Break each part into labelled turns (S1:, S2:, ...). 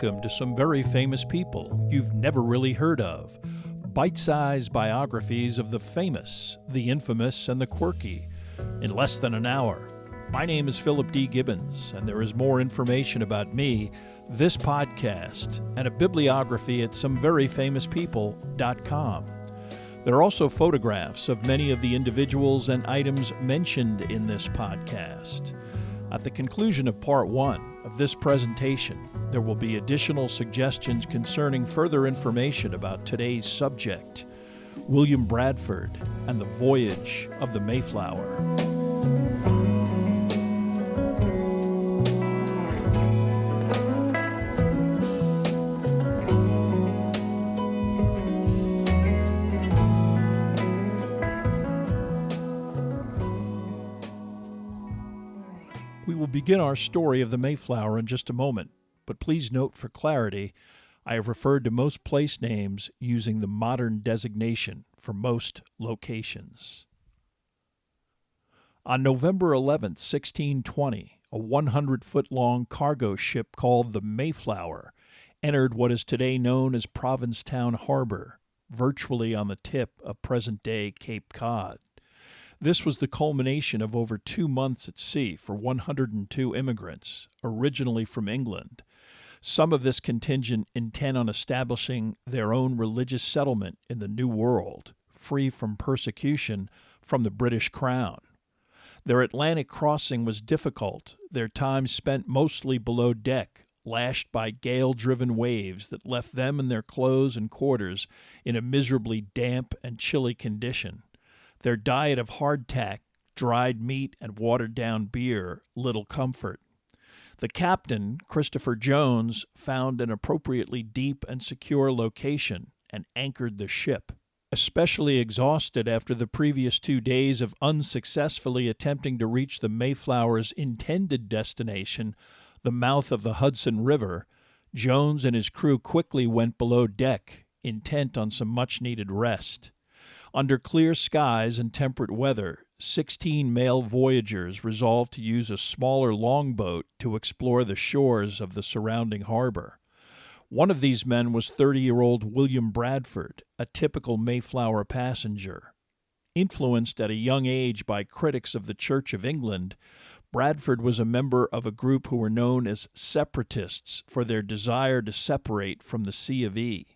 S1: welcome to some very famous people you've never really heard of. Bite-sized biographies of the famous, the infamous, and the quirky in less than an hour. My name is Philip D. Gibbons, and there is more information about me, this podcast, and a bibliography at someveryfamouspeople.com. There are also photographs of many of the individuals and items mentioned in this podcast. At the conclusion of Part 1 of this presentation, there will be additional suggestions concerning further information about today's subject, William Bradford and the Voyage of the Mayflower. We will begin our story of the Mayflower in just a moment, but please note for clarity, I have referred to most place names using the modern designation for most locations. On November 11, 1620, a 100-foot-long cargo ship called the Mayflower entered what is today known as Provincetown Harbor, virtually on the tip of present-day Cape Cod. This was the culmination of over 2 months at sea for 102 immigrants, originally from England. Some of this contingent intent on establishing their own religious settlement in the New World, free from persecution from the British Crown. Their Atlantic crossing was difficult, their time spent mostly below deck, lashed by gale-driven waves that left them and their clothes and quarters in a miserably damp and chilly condition. Their diet of hardtack, dried meat, and watered-down beer little comfort. The captain, Christopher Jones, found an appropriately deep and secure location and anchored the ship. Especially exhausted after the previous 2 days of unsuccessfully attempting to reach the Mayflower's intended destination, the mouth of the Hudson River, Jones and his crew quickly went below deck, intent on some much-needed rest. Under clear skies and temperate weather, 16 male voyagers resolved to use a smaller longboat to explore the shores of the surrounding harbor. One of these men was 30-year-old William Bradford, a typical Mayflower passenger. Influenced at a young age by critics of the Church of England, Bradford was a member of a group who were known as separatists for their desire to separate from the C of E,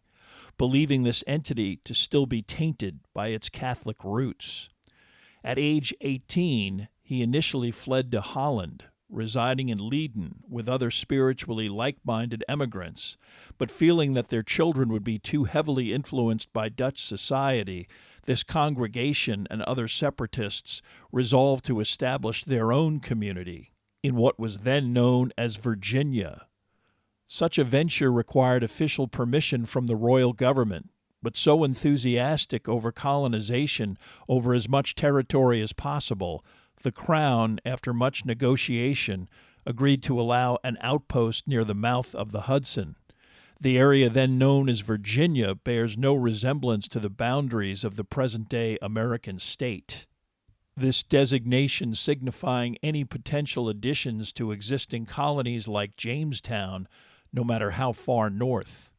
S1: believing this entity to still be tainted by its Catholic roots. At age 18, he initially fled to Holland, residing in Leiden with other spiritually like-minded emigrants, but feeling that their children would be too heavily influenced by Dutch society, this congregation and other separatists resolved to establish their own community in what was then known as Virginia. Such a venture required official permission from the royal government, but so enthusiastic over colonization over as much territory as possible, the Crown, after much negotiation, agreed to allow an outpost near the mouth of the Hudson. The area then known as Virginia bears no resemblance to the boundaries of the present-day American state. This designation signifying any potential additions to existing colonies like Jamestown, no matter how far north.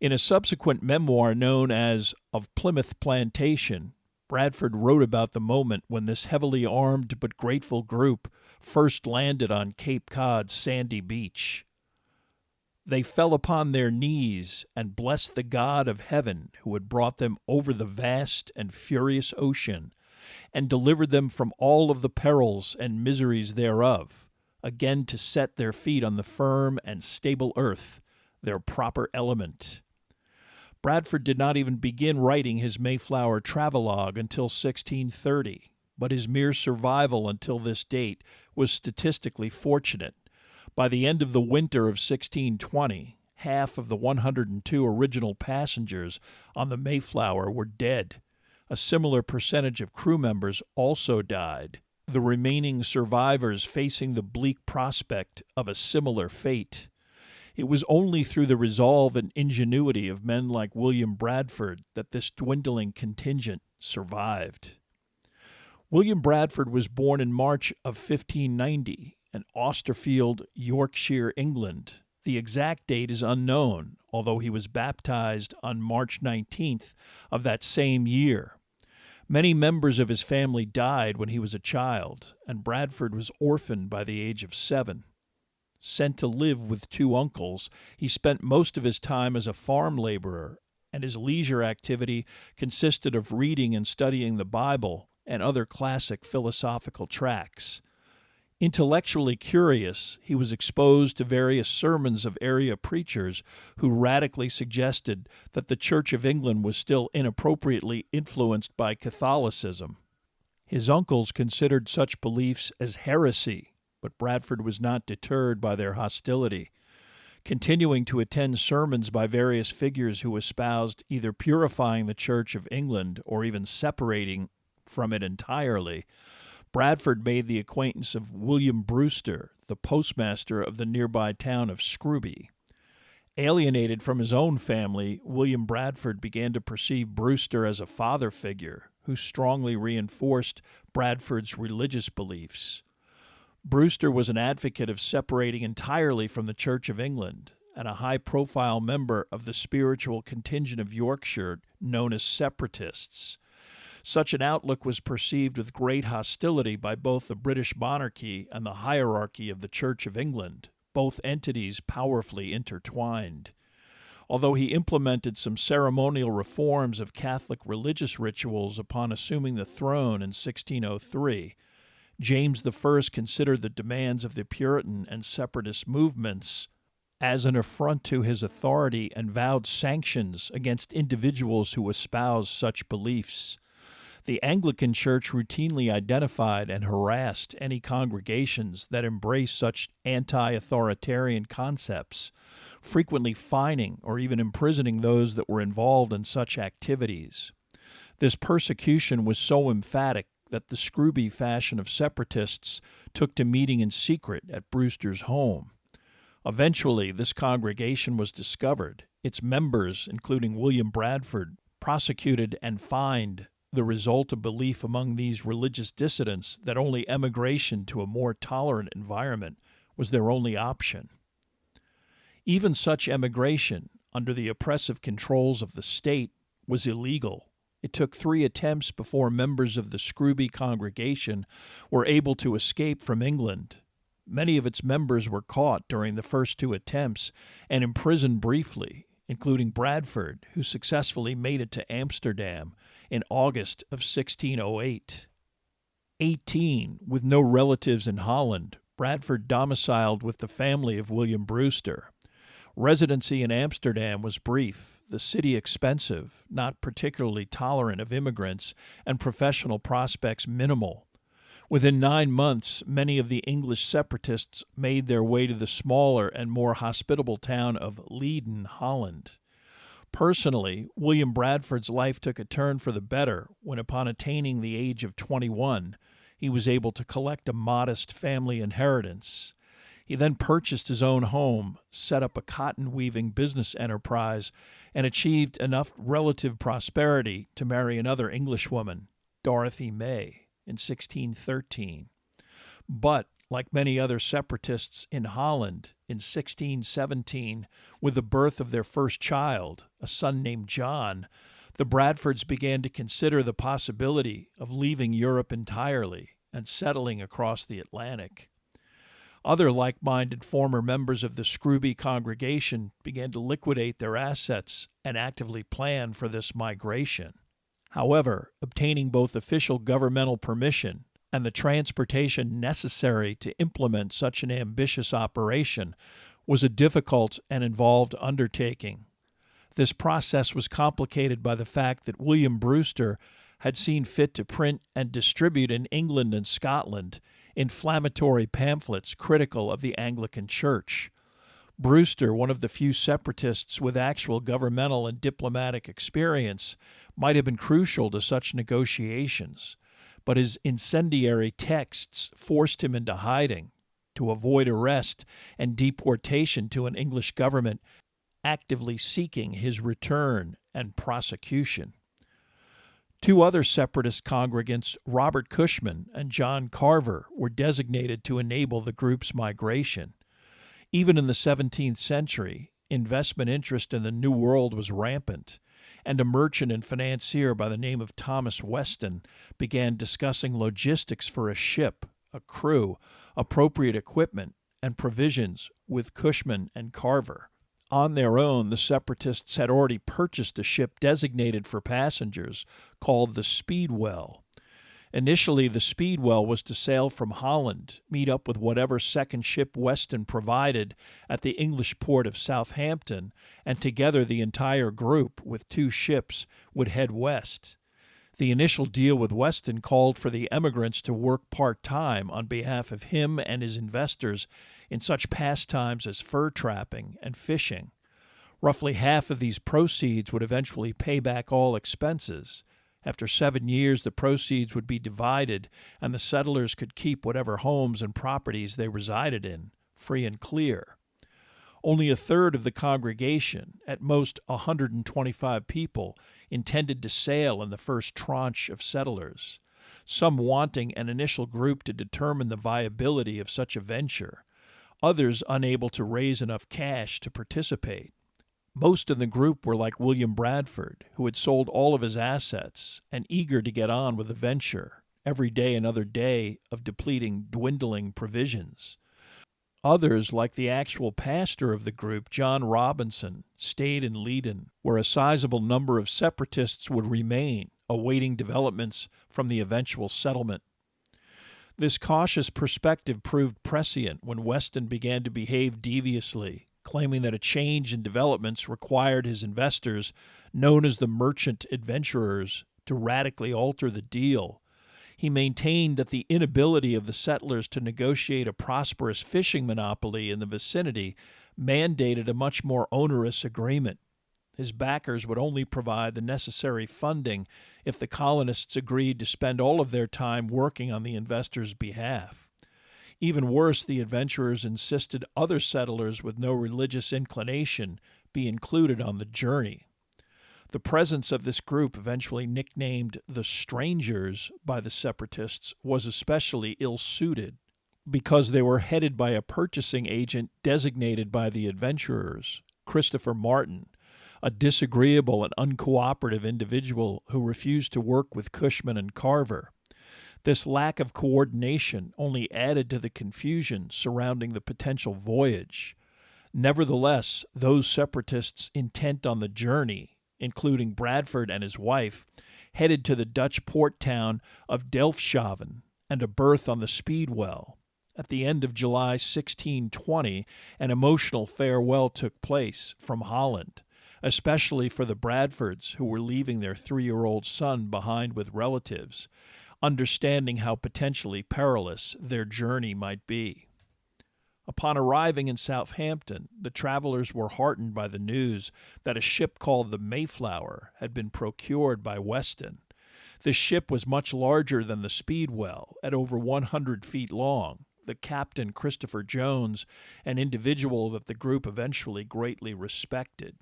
S1: In a subsequent memoir known as Of Plymouth Plantation, Bradford wrote about the moment when this heavily armed but grateful group first landed on Cape Cod's sandy beach. They fell upon their knees and blessed the God of heaven who had brought them over the vast and furious ocean and delivered them from all of the perils and miseries thereof, again to set their feet on the firm and stable earth, their proper element. Bradford did not even begin writing his Mayflower travelogue until 1630, but his mere survival until this date was statistically fortunate. By the end of the winter of 1620, half of the 102 original passengers on the Mayflower were dead. A similar percentage of crew members also died, the remaining survivors facing the bleak prospect of a similar fate. It was only through the resolve and ingenuity of men like William Bradford that this dwindling contingent survived. William Bradford was born in March of 1590 in Austerfield, Yorkshire, England, The exact date is unknown, although he was baptized on March 19th of that same year. Many members of his family died when he was a child, and Bradford was orphaned by the age of 7. Sent to live with 2 uncles, he spent most of his time as a farm laborer, and his leisure activity consisted of reading and studying the Bible and other classic philosophical tracts. Intellectually curious, he was exposed to various sermons of area preachers who radically suggested that the Church of England was still inappropriately influenced by Catholicism. His uncles considered such beliefs as heresy, but Bradford was not deterred by their hostility. Continuing to attend sermons by various figures who espoused either purifying the Church of England or even separating from it entirely, Bradford made the acquaintance of William Brewster, the postmaster of the nearby town of Scrooby. Alienated from his own family, William Bradford began to perceive Brewster as a father figure who strongly reinforced Bradford's religious beliefs. Brewster was an advocate of separating entirely from the Church of England and a high-profile member of the spiritual contingent of Yorkshire known as Separatists. Such an outlook was perceived with great hostility by both the British monarchy and the hierarchy of the Church of England, both entities powerfully intertwined. Although he implemented some ceremonial reforms of Catholic religious rituals upon assuming the throne in 1603, James I considered the demands of the Puritan and Separatist movements as an affront to his authority and vowed sanctions against individuals who espoused such beliefs. The Anglican Church routinely identified and harassed any congregations that embraced such anti-authoritarian concepts, frequently fining or even imprisoning those that were involved in such activities. This persecution was so emphatic that the Scrooby faction of separatists took to meeting in secret at Brewster's home. Eventually, this congregation was discovered, its members, including William Bradford, prosecuted and fined, the result of belief among these religious dissidents that only emigration to a more tolerant environment was their only option. Even such emigration, under the oppressive controls of the state, was illegal. It took 3 attempts before members of the Scrooby congregation were able to escape from England. Many of its members were caught during the first 2 attempts and imprisoned briefly, including Bradford, who successfully made it to Amsterdam in August of 1608. 18, with no relatives in Holland, Bradford domiciled with the family of William Brewster. Residency in Amsterdam was brief, the city expensive, not particularly tolerant of immigrants, and professional prospects minimal. Within 9 months, many of the English separatists made their way to the smaller and more hospitable town of Leiden, Holland. Personally, William Bradford's life took a turn for the better when, upon attaining the age of 21, he was able to collect a modest family inheritance. He then purchased his own home, set up a cotton-weaving business enterprise, and achieved enough relative prosperity to marry another Englishwoman, Dorothy May, in 1613. But, like many other separatists in Holland, in 1617, with the birth of their first child, a son named John, the Bradfords began to consider the possibility of leaving Europe entirely and settling across the Atlantic. Other like-minded former members of the Scrooby congregation began to liquidate their assets and actively plan for this migration. However, obtaining both official governmental permission and the transportation necessary to implement such an ambitious operation was a difficult and involved undertaking. This process was complicated by the fact that William Brewster had seen fit to print and distribute in England and Scotland inflammatory pamphlets critical of the Anglican Church. Brewster, one of the few separatists with actual governmental and diplomatic experience, might have been crucial to such negotiations, but his incendiary texts forced him into hiding to avoid arrest and deportation to an English government actively seeking his return and prosecution. 2 other separatist congregants, Robert Cushman and John Carver, were designated to enable the group's migration. Even in the 17th century, investment interest in the New World was rampant, and a merchant and financier by the name of Thomas Weston began discussing logistics for a ship, a crew, appropriate equipment, and provisions with Cushman and Carver. On their own, the Separatists had already purchased a ship designated for passengers called the Speedwell. Initially, the Speedwell was to sail from Holland, meet up with whatever second ship Weston provided at the English port of Southampton, and together the entire group, with 2 ships, would head west. The initial deal with Weston called for the emigrants to work part-time on behalf of him and his investors in such pastimes as fur trapping and fishing. Roughly half of these proceeds would eventually pay back all expenses. After 7 years, the proceeds would be divided, and the settlers could keep whatever homes and properties they resided in, free and clear. Only a third of the congregation, at most 125 people, intended to sail in the first tranche of settlers, some wanting an initial group to determine the viability of such a venture, others unable to raise enough cash to participate. Most in the group were like William Bradford, who had sold all of his assets and eager to get on with the venture, every day another day of depleting, dwindling provisions. Others, like the actual pastor of the group, John Robinson, stayed in Leiden, where a sizable number of Separatists would remain, awaiting developments from the eventual settlement. This cautious perspective proved prescient when Weston began to behave deviously, claiming that a change in developments required his investors, known as the merchant adventurers, to radically alter the deal. He maintained that the inability of the settlers to negotiate a prosperous fishing monopoly in the vicinity mandated a much more onerous agreement. His backers would only provide the necessary funding if the colonists agreed to spend all of their time working on the investors' behalf. Even worse, the adventurers insisted other settlers with no religious inclination be included on the journey. The presence of this group, eventually nicknamed the Strangers by the Separatists, was especially ill-suited because they were headed by a purchasing agent designated by the adventurers, Christopher Martin, a disagreeable and uncooperative individual who refused to work with Cushman and Carver. This lack of coordination only added to the confusion surrounding the potential voyage. Nevertheless, those Separatists intent on the journey, including Bradford and his wife, headed to the Dutch port town of Delfshaven and a berth on the Speedwell. At the end of July 1620, an emotional farewell took place from Holland, especially for the Bradfords, who were leaving their 3-year-old son behind with relatives, understanding how potentially perilous their journey might be. Upon arriving in Southampton, the travelers were heartened by the news that a ship called the Mayflower had been procured by Weston. This ship was much larger than the Speedwell, at over 100 feet long. The captain, Christopher Jones, an individual that the group eventually greatly respected.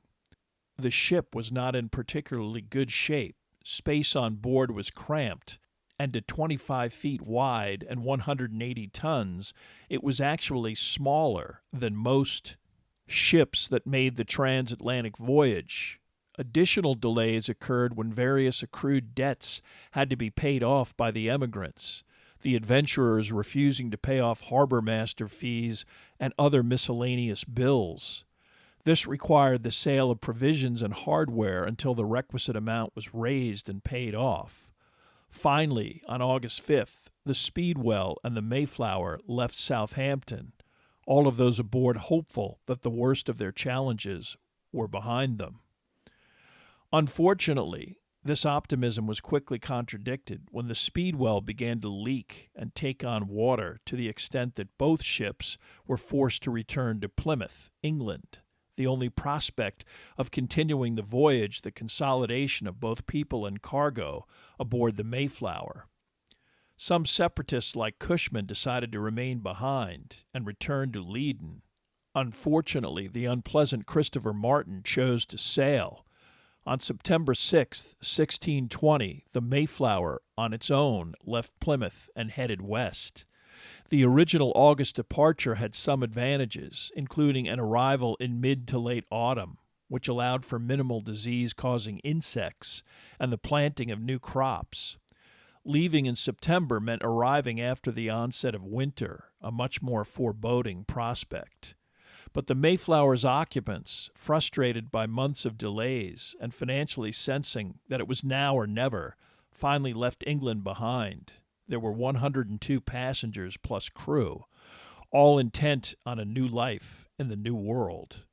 S1: The ship was not in particularly good shape. Space on board was cramped, and at 25 feet wide and 180 tons, it was actually smaller than most ships that made the transatlantic voyage. Additional delays occurred when various accrued debts had to be paid off by the emigrants, the adventurers refusing to pay off harbor master fees and other miscellaneous bills. This required the sale of provisions and hardware until the requisite amount was raised and paid off. Finally, on August 5th, the Speedwell and the Mayflower left Southampton, all of those aboard hopeful that the worst of their challenges were behind them. Unfortunately, this optimism was quickly contradicted when the Speedwell began to leak and take on water to the extent that both ships were forced to return to Plymouth, England. The only prospect of continuing the voyage, the consolidation of both people and cargo aboard the Mayflower. Some separatists like Cushman decided to remain behind and return to Leiden. Unfortunately, the unpleasant Christopher Martin chose to sail. On September 6, 1620, the Mayflower, on its own, left Plymouth and headed west. The original August departure had some advantages, including an arrival in mid to late autumn, which allowed for minimal disease-causing insects and the planting of new crops. Leaving in September meant arriving after the onset of winter, a much more foreboding prospect. But the Mayflower's occupants, frustrated by months of delays and financially sensing that it was now or never, finally left England behind. There were 102 passengers plus crew, all intent on a new life in the New World.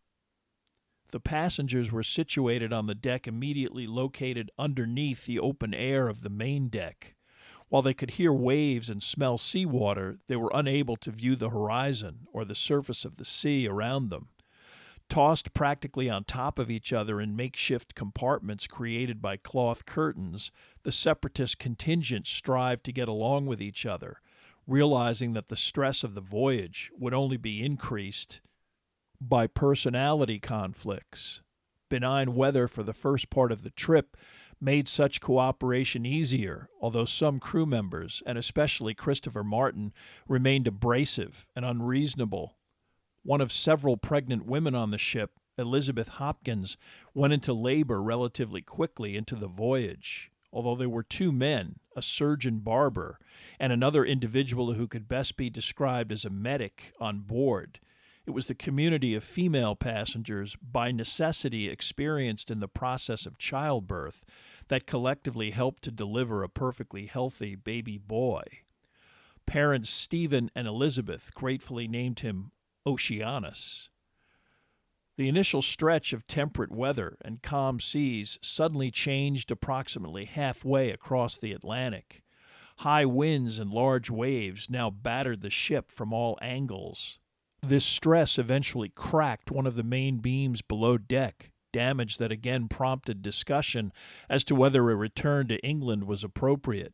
S1: The passengers were situated on the deck immediately located underneath the open air of the main deck. While they could hear waves and smell seawater, they were unable to view the horizon or the surface of the sea around them. Tossed practically on top of each other in makeshift compartments created by cloth curtains, the separatist contingent strived to get along with each other, realizing that the stress of the voyage would only be increased by personality conflicts. Benign weather for the first part of the trip made such cooperation easier, although some crew members, and especially Christopher Martin, remained abrasive and unreasonable. One of several pregnant women on the ship, Elizabeth Hopkins, went into labor relatively quickly into the voyage, although there were two men, a surgeon barber, and another individual who could best be described as a medic on board. It was the community of female passengers, by necessity experienced in the process of childbirth, that collectively helped to deliver a perfectly healthy baby boy. Parents Stephen and Elizabeth gratefully named him Oceanus. The initial stretch of temperate weather and calm seas suddenly changed approximately halfway across the Atlantic. High winds and large waves now battered the ship from all angles. This stress eventually cracked one of the main beams below deck, damage that again prompted discussion as to whether a return to England was appropriate.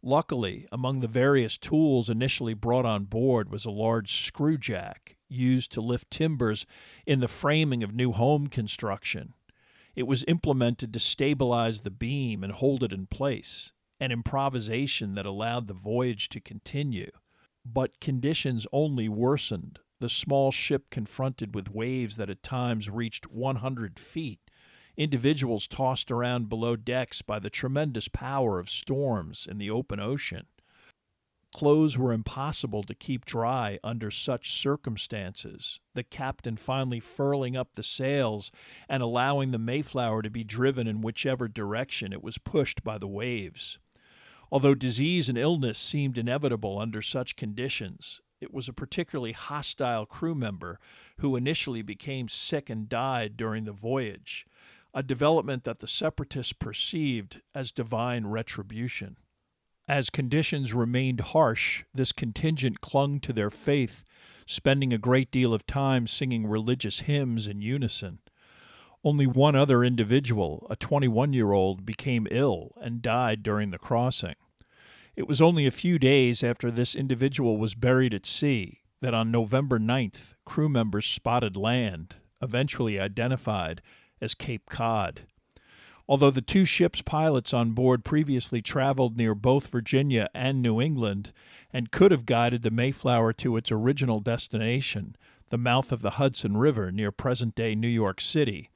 S1: Luckily, among the various tools initially brought on board was a large screwjack used to lift timbers in the framing of new home construction. It was implemented to stabilize the beam and hold it in place, an improvisation that allowed the voyage to continue. But conditions only worsened. The small ship confronted with waves that at times reached 100 feet, individuals tossed around below decks by the tremendous power of storms in the open ocean. Clothes were impossible to keep dry under such circumstances, the captain finally furling up the sails and allowing the Mayflower to be driven in whichever direction it was pushed by the waves. Although disease and illness seemed inevitable under such conditions, it was a particularly hostile crew member who initially became sick and died during the voyage, a development that the separatists perceived as divine retribution. As conditions remained harsh, this contingent clung to their faith, spending a great deal of time singing religious hymns in unison. Only one other individual, a 21-year-old, became ill and died during the crossing. It was only a few days after this individual was buried at sea that on November 9th, crew members spotted land, eventually identified as Cape Cod. Although the two ships' pilots on board previously traveled near both Virginia and New England and could have guided the Mayflower to its original destination, the mouth of the Hudson River near present-day New York City,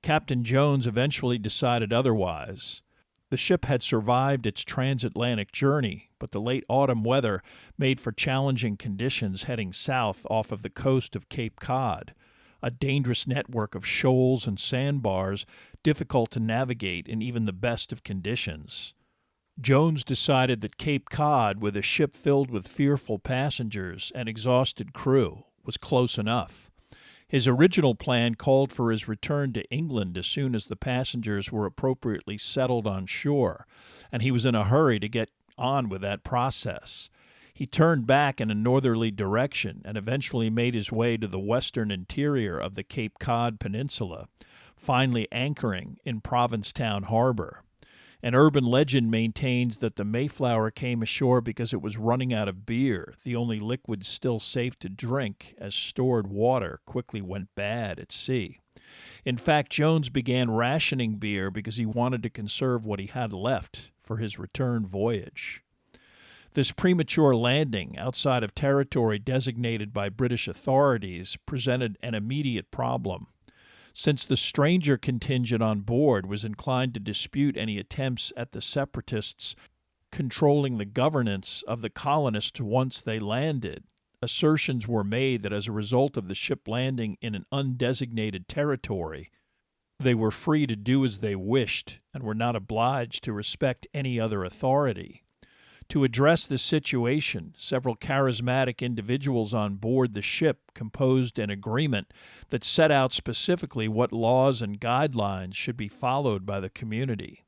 S1: Captain Jones eventually decided otherwise. The ship had survived its transatlantic journey, but the late autumn weather made for challenging conditions heading south off of the coast of Cape Cod, a dangerous network of shoals and sandbars difficult to navigate in even the best of conditions. Jones decided that Cape Cod, with a ship filled with fearful passengers and exhausted crew, was close enough. His original plan called for his return to England as soon as the passengers were appropriately settled on shore, and he was in a hurry to get on with that process. He turned back in a northerly direction and eventually made his way to the western interior of the Cape Cod Peninsula, finally anchoring in Provincetown Harbor. An urban legend maintains that the Mayflower came ashore because it was running out of beer, the only liquid still safe to drink, as stored water quickly went bad at sea. In fact, Jones began rationing beer because he wanted to conserve what he had left for his return voyage. This premature landing outside of territory designated by British authorities presented an immediate problem. Since the stranger contingent on board was inclined to dispute any attempts at the separatists controlling the governance of the colonists once they landed, assertions were made that as a result of the ship landing in an undesignated territory, they were free to do as they wished and were not obliged to respect any other authority. To address this situation, several charismatic individuals on board the ship composed an agreement that set out specifically what laws and guidelines should be followed by the community.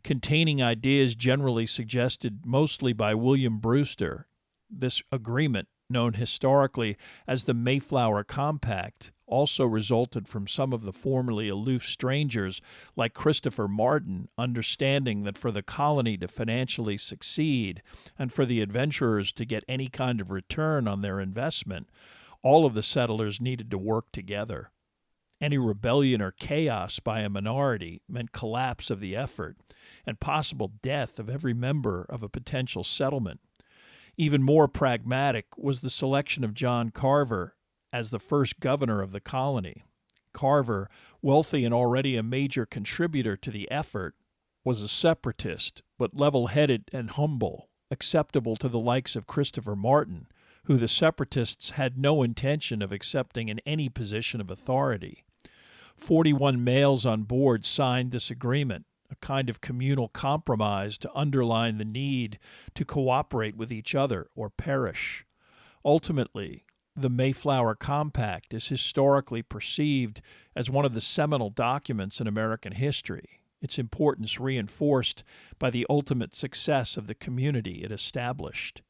S1: Containing ideas generally suggested mostly by William Brewster, this agreement, known historically as the Mayflower Compact, also resulted from some of the formerly aloof strangers like Christopher Martin understanding that for the colony to financially succeed and for the adventurers to get any kind of return on their investment, all of the settlers needed to work together. Any rebellion or chaos by a minority meant collapse of the effort and possible death of every member of a potential settlement. Even more pragmatic was the selection of John Carver as the first governor of the colony. Carver, wealthy and already a major contributor to the effort, was a separatist, but level-headed and humble, acceptable to the likes of Christopher Martin, who the separatists had no intention of accepting in any position of authority. 41 males on board signed this agreement, a kind of communal compromise to underline the need to cooperate with each other or perish. Ultimately, the Mayflower Compact is historically perceived as one of the seminal documents in American history, its importance reinforced by the ultimate success of the community it established.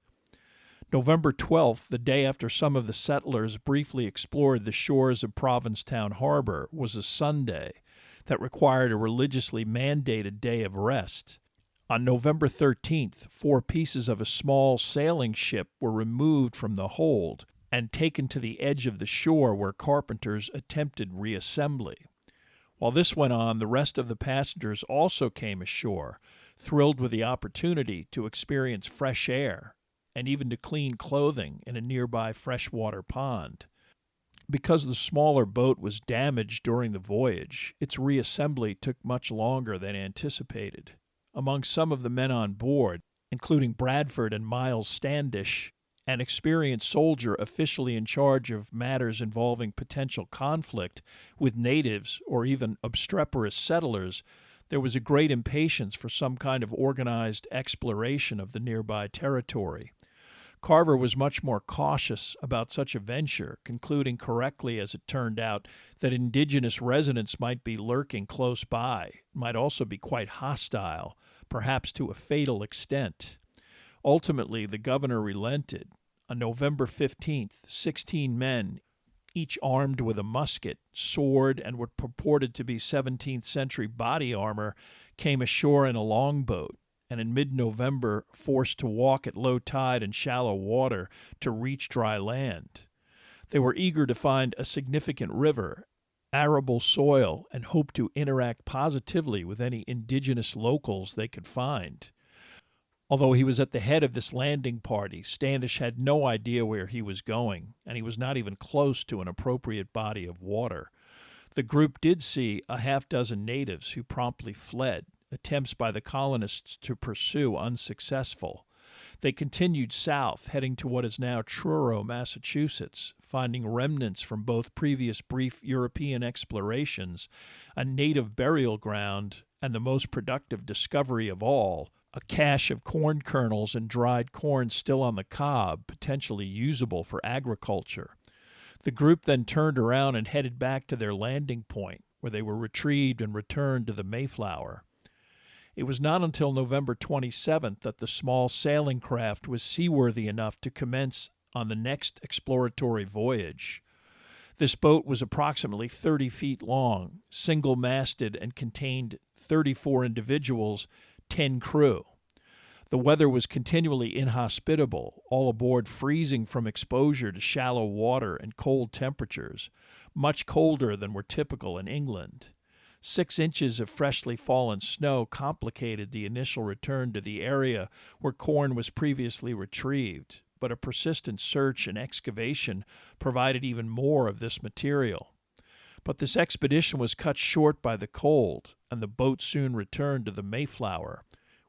S1: November 12th, the day after some of the settlers briefly explored the shores of Provincetown Harbor, was a Sunday that required a religiously mandated day of rest. On November 13th, 4 pieces of a small sailing ship were removed from the hold and taken to the edge of the shore where carpenters attempted reassembly. While this went on, the rest of the passengers also came ashore, thrilled with the opportunity to experience fresh air and even to clean clothing in a nearby freshwater pond. Because the smaller boat was damaged during the voyage, its reassembly took much longer than anticipated. Among some of the men on board, including Bradford and Miles Standish, an experienced soldier officially in charge of matters involving potential conflict with natives or even obstreperous settlers, there was a great impatience for some kind of organized exploration of the nearby territory. Carver was much more cautious about such a venture, concluding correctly, as it turned out, that indigenous residents might be lurking close by, might also be quite hostile, perhaps to a fatal extent. Ultimately, the governor relented. On November 15th, 16 men, each armed with a musket, sword, and what purported to be 17th century body armor, came ashore in a longboat, and in mid-November forced to walk at low tide and shallow water to reach dry land. They were eager to find a significant river, arable soil, and hoped to interact positively with any indigenous locals they could find. Although he was at the head of this landing party, Standish had no idea where he was going, and he was not even close to an appropriate body of water. The group did see a half-dozen natives who promptly fled, attempts by the colonists to pursue unsuccessful. They continued south, heading to what is now Truro, Massachusetts, finding remnants from both previous brief European explorations, a native burial ground, and the most productive discovery of all, a cache of corn kernels and dried corn still on the cob, potentially usable for agriculture. The group then turned around and headed back to their landing point, where they were retrieved and returned to the Mayflower. It was not until November 27th that the small sailing craft was seaworthy enough to commence on the next exploratory voyage. This boat was approximately 30 feet long, single-masted, and contained 34 individuals, 10 crew. The weather was continually inhospitable, all aboard freezing from exposure to shallow water and cold temperatures, much colder than were typical in England. 6 inches of freshly fallen snow complicated the initial return to the area where corn was previously retrieved, but a persistent search and excavation provided even more of this material. But this expedition was cut short by the cold, and the boat soon returned to the Mayflower.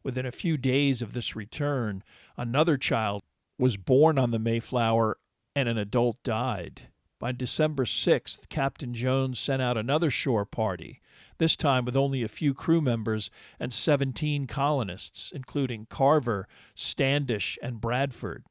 S1: Within a few days of this return, another child was born on the Mayflower and an adult died. By December 6th, Captain Jones sent out another shore party, this time with only a few crew members and 17 colonists, including Carver, Standish, and Bradford.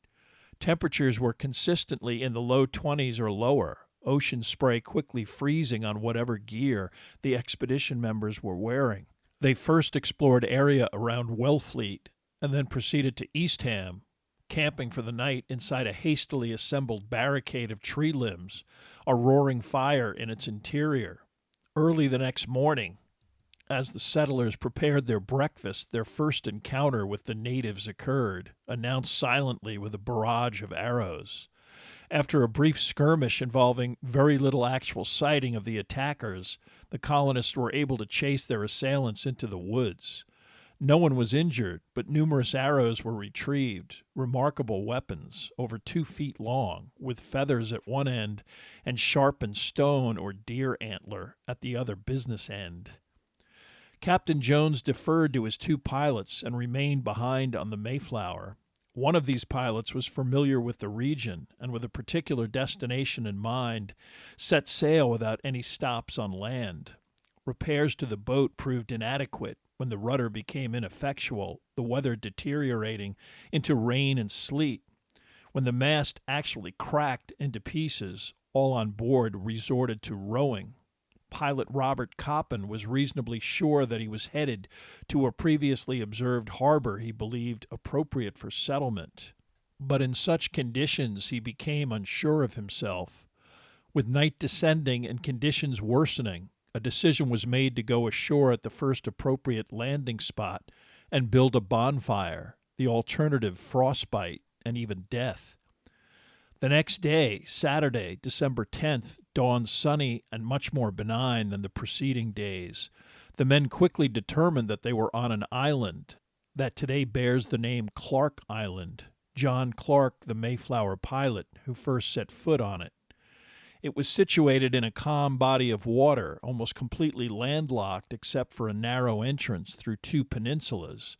S1: Temperatures were consistently in the low 20s or lower, ocean spray quickly freezing on whatever gear the expedition members were wearing. They first explored area around Wellfleet and then proceeded to Eastham, camping for the night inside a hastily assembled barricade of tree limbs, a roaring fire in its interior. Early the next morning, as the settlers prepared their breakfast, their first encounter with the natives occurred, announced silently with a barrage of arrows. After a brief skirmish involving very little actual sighting of the attackers, the colonists were able to chase their assailants into the woods. No one was injured, but numerous arrows were retrieved, remarkable weapons, over 2 feet long, with feathers at one end and sharpened stone or deer antler at the other business end. Captain Jones deferred to his 2 pilots and remained behind on the Mayflower. One of these pilots was familiar with the region and, with a particular destination in mind, set sail without any stops on land. Repairs to the boat proved inadequate when the rudder became ineffectual, the weather deteriorating into rain and sleet. When the mast actually cracked into pieces, all on board resorted to rowing. Pilot Robert Coppin was reasonably sure that he was headed to a previously observed harbor he believed appropriate for settlement. But in such conditions he became unsure of himself. With night descending and conditions worsening, a decision was made to go ashore at the first appropriate landing spot and build a bonfire, the alternative frostbite and even death. The next day, Saturday, December 10th, dawned sunny and much more benign than the preceding days. The men quickly determined that they were on an island that today bears the name Clark Island, John Clark, the Mayflower pilot, who first set foot on it. It was situated in a calm body of water, almost completely landlocked except for a narrow entrance through 2 peninsulas.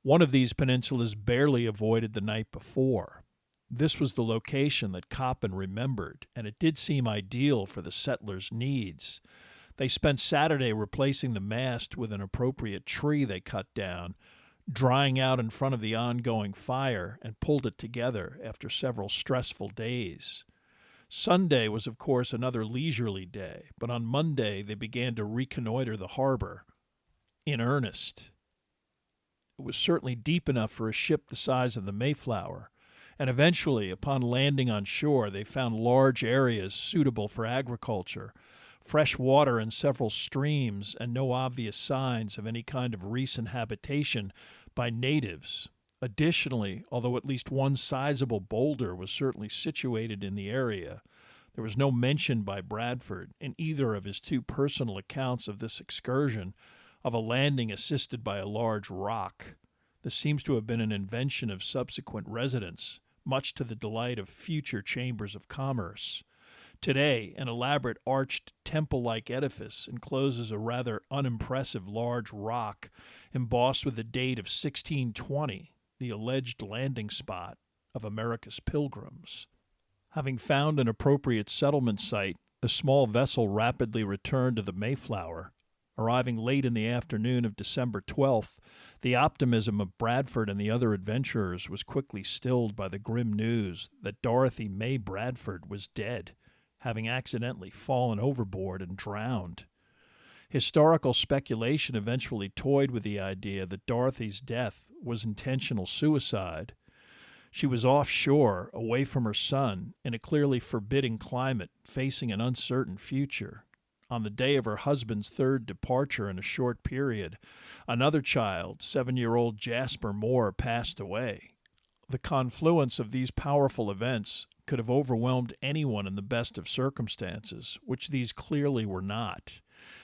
S1: One of these peninsulas barely avoided the night before. This was the location that Coppin remembered, and it did seem ideal for the settlers' needs. They spent Saturday replacing the mast with an appropriate tree they cut down, drying out in front of the ongoing fire, and pulled it together after several stressful days. Sunday was, of course, another leisurely day, but on Monday they began to reconnoiter the harbor in earnest. It was certainly deep enough for a ship the size of the Mayflower, and eventually, upon landing on shore, they found large areas suitable for agriculture, fresh water in several streams, and no obvious signs of any kind of recent habitation by natives. Additionally, although at least one sizable boulder was certainly situated in the area, there was no mention by Bradford, in either of his 2 personal accounts of this excursion, of a landing assisted by a large rock. This seems to have been an invention of subsequent residents, much to the delight of future chambers of commerce. Today, an elaborate arched temple-like edifice encloses a rather unimpressive large rock embossed with the date of 1620, the alleged landing spot of America's pilgrims. Having found an appropriate settlement site, the small vessel rapidly returned to the Mayflower. Arriving late in the afternoon of December 12th, the optimism of Bradford and the other adventurers was quickly stilled by the grim news that Dorothy May Bradford was dead, having accidentally fallen overboard and drowned. Historical speculation eventually toyed with the idea that Dorothy's death was intentional suicide. She was offshore, away from her son, in a clearly forbidding climate, facing an uncertain future. On the day of her husband's 3rd departure in a short period, another child, 7-year-old Jasper Moore, passed away. The confluence of these powerful events could have overwhelmed anyone in the best of circumstances, which these clearly were not.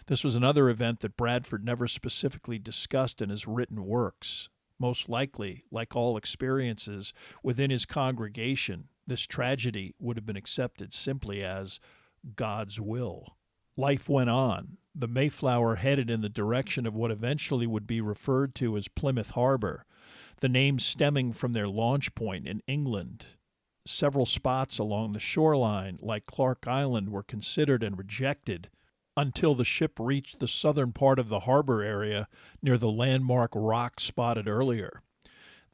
S1: This was another event that Bradford never specifically discussed in his written works. Most likely, like all experiences within his congregation, this tragedy would have been accepted simply as God's will. Life went on. The Mayflower headed in the direction of what eventually would be referred to as Plymouth Harbor, the name stemming from their launch point in England. Several spots along the shoreline, like Clark Island, were considered and rejected until the ship reached the southern part of the harbor area near the landmark rock spotted earlier.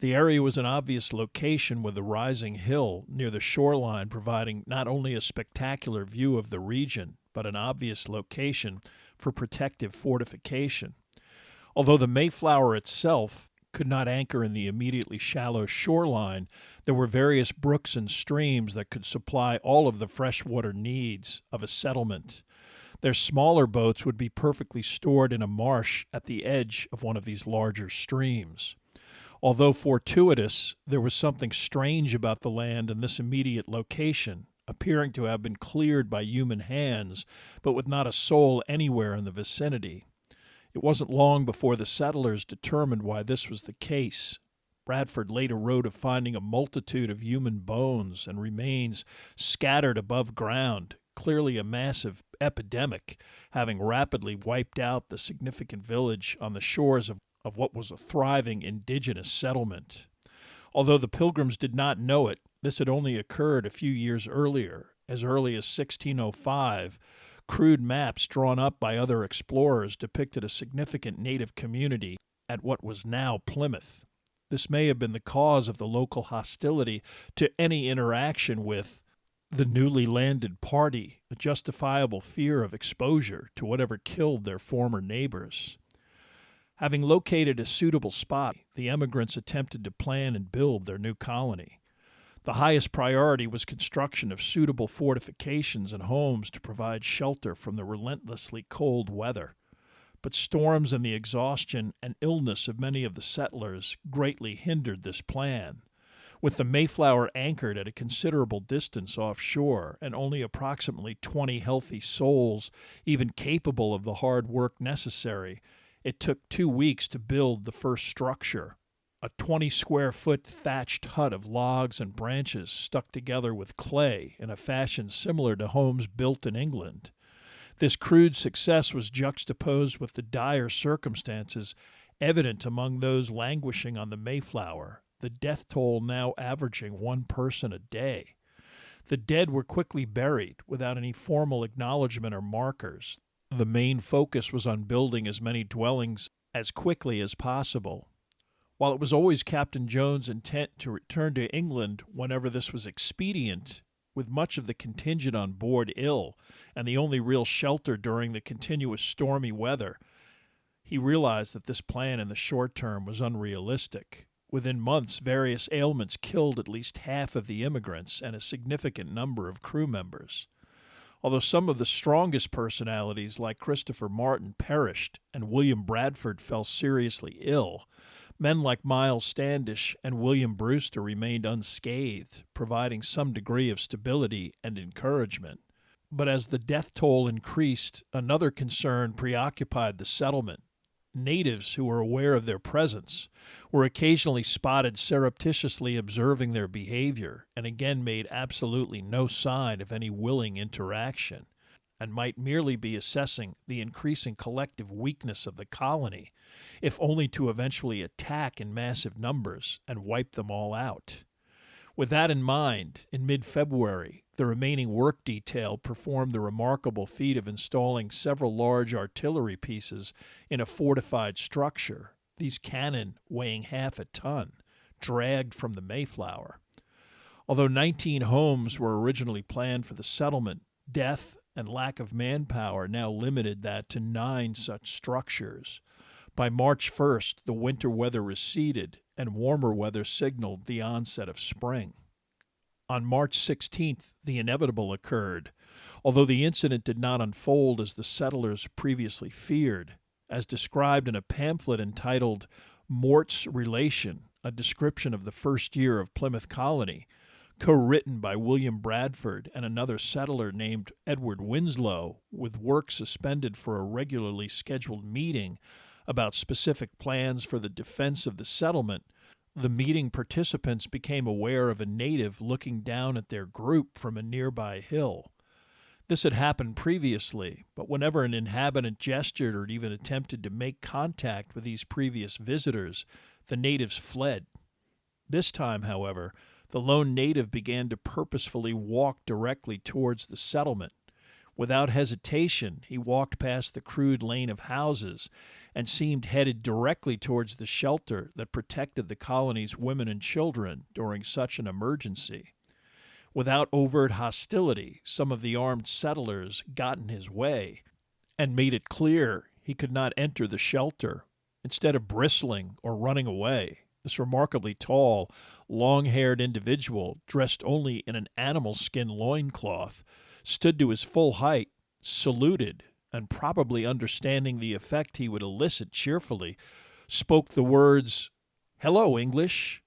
S1: The area was an obvious location with a rising hill near the shoreline providing not only a spectacular view of the region, but an obvious location for protective fortification. Although the Mayflower itself could not anchor in the immediately shallow shoreline, there were various brooks and streams that could supply all of the freshwater needs of a settlement. Their smaller boats would be perfectly stored in a marsh at the edge of one of these larger streams. Although fortuitous, there was something strange about the land in this immediate location, appearing to have been cleared by human hands, but with not a soul anywhere in the vicinity. It wasn't long before the settlers determined why this was the case. Bradford later wrote of finding a multitude of human bones and remains scattered above ground, clearly a massive epidemic, having rapidly wiped out the significant village on the shores of what was a thriving indigenous settlement. Although the Pilgrims did not know it, this had only occurred a few years earlier. As early as 1605, crude maps drawn up by other explorers depicted a significant native community at what was now Plymouth. This may have been the cause of the local hostility to any interaction with the newly landed party, a justifiable fear of exposure to whatever killed their former neighbors. Having located a suitable spot, the emigrants attempted to plan and build their new colony. The highest priority was construction of suitable fortifications and homes to provide shelter from the relentlessly cold weather. But storms and the exhaustion and illness of many of the settlers greatly hindered this plan. With the Mayflower anchored at a considerable distance offshore and only approximately 20 healthy souls even capable of the hard work necessary, it took 2 weeks to build the first structure, a 20-square-foot thatched hut of logs and branches stuck together with clay in a fashion similar to homes built in England. This crude success was juxtaposed with the dire circumstances evident among those languishing on the Mayflower, the death toll now averaging 1 person a day. The dead were quickly buried without any formal acknowledgement or markers. The main focus was on building as many dwellings as quickly as possible. While it was always Captain Jones' intent to return to England whenever this was expedient, with much of the contingent on board ill and the only real shelter during the continuous stormy weather, he realized that this plan in the short term was unrealistic. Within months, various ailments killed at least half of the immigrants and a significant number of crew members. Although some of the strongest personalities, like Christopher Martin, perished and William Bradford fell seriously ill, men like Miles Standish and William Brewster remained unscathed, providing some degree of stability and encouragement. But as the death toll increased, another concern preoccupied the settlement. Natives who were aware of their presence were occasionally spotted surreptitiously observing their behavior and again made absolutely no sign of any willing interaction, and might merely be assessing the increasing collective weakness of the colony, if only to eventually attack in massive numbers and wipe them all out. With that in mind, in mid-February, the remaining work detail performed the remarkable feat of installing several large artillery pieces in a fortified structure, these cannon weighing half a ton, dragged from the Mayflower. Although 19 homes were originally planned for the settlement, death and lack of manpower now limited that to 9 such structures. By March 1st, the winter weather receded and warmer weather signaled the onset of spring. On March 16th, the inevitable occurred, although the incident did not unfold as the settlers previously feared. As described in a pamphlet entitled Mort's Relation, a description of the first year of Plymouth Colony, co-written by William Bradford and another settler named Edward Winslow, with work suspended for a regularly scheduled meeting about specific plans for the defense of the settlement, the meeting participants became aware of a native looking down at their group from a nearby hill. This had happened previously, but whenever an inhabitant gestured or even attempted to make contact with these previous visitors, the natives fled. This time, however, the lone native began to purposefully walk directly towards the settlement. Without hesitation, he walked past the crude lane of houses and seemed headed directly towards the shelter that protected the colony's women and children during such an emergency. Without overt hostility, some of the armed settlers got in his way and made it clear he could not enter the shelter. Instead of bristling or running away, this remarkably tall, long-haired individual, dressed only in an animal skin loincloth, stood to his full height, saluted, and probably understanding the effect he would elicit cheerfully, spoke the words, "Hello, English."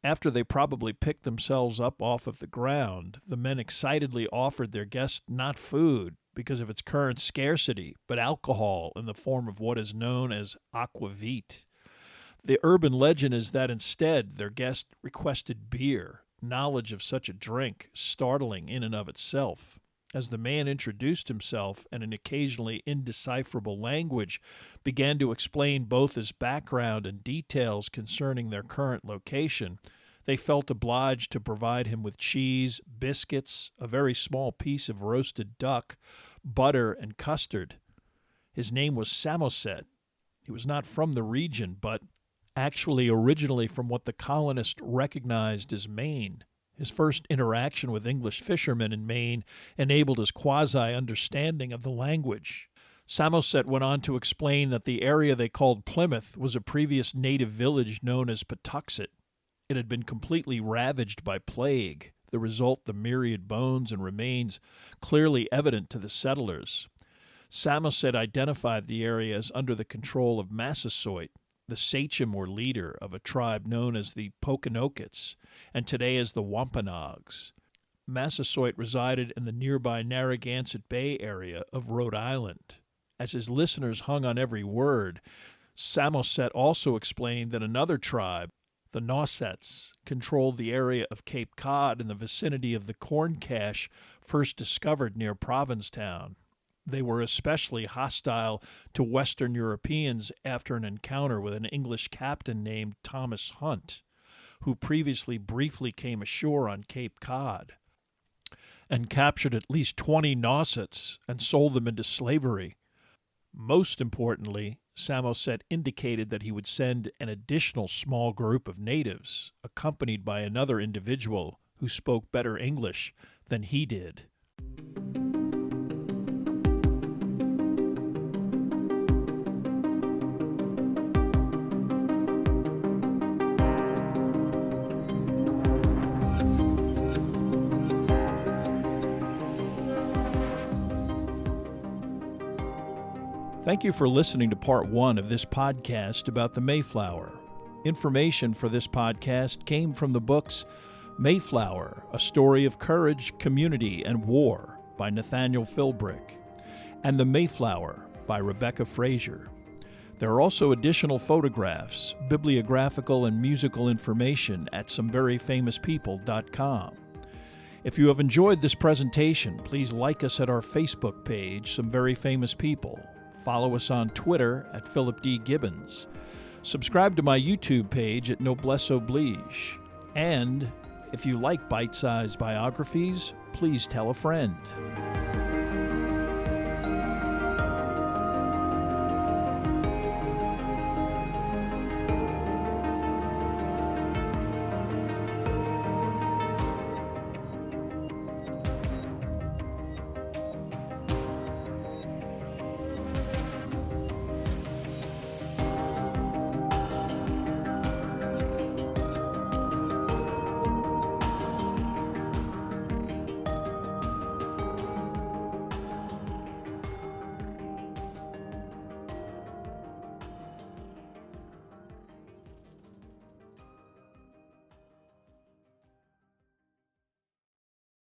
S1: After they probably picked themselves up off of the ground, the men excitedly offered their guest not food because of its current scarcity, but alcohol in the form of what is known as aquavit. The urban legend is that instead their guest requested beer, knowledge of such a drink startling in and of itself. As the man introduced himself and an occasionally indecipherable language began to explain both his background and details concerning their current location, they felt obliged to provide him with cheese, biscuits, a very small piece of roasted duck, butter, and custard. His name was Samoset. He was not from the region, but actually originally from what the colonists recognized as Maine. His first interaction with English fishermen in Maine enabled his quasi-understanding of the language. Samoset went on to explain that the area they called Plymouth was a previous native village known as Patuxet. It had been completely ravaged by plague, the result the myriad bones and remains clearly evident to the settlers. Samoset identified the area as under the control of Massasoit, the sachem or leader of a tribe known as the Pokanokets, and today as the Wampanoags. Massasoit resided in the nearby Narragansett Bay area of Rhode Island. As his listeners hung on every word, Samoset also explained that another tribe, the Nausets, controlled the area of Cape Cod in the vicinity of the corn cache first discovered near Provincetown. They were especially hostile to Western Europeans after an encounter with an English captain named Thomas Hunt, who previously briefly came ashore on Cape Cod and captured at least 20 Nausets and sold them into slavery. Most importantly, Samoset indicated that he would send an additional small group of natives, accompanied by another individual who spoke better English than he did. Thank you for listening to part 1 of this podcast about the Mayflower. Information for this podcast came from the books Mayflower, A Story of Courage, Community, and War by Nathaniel Philbrick, and The Mayflower by Rebecca Frazier. There are also additional photographs, bibliographical, and musical information at someveryfamouspeople.com. If you have enjoyed this presentation, please like us at our Facebook page, Some Very Famous People. Follow us on Twitter at Philip D. Gibbons. Subscribe to my YouTube page at Noblesse Oblige. And if you like bite-sized biographies, please tell a friend.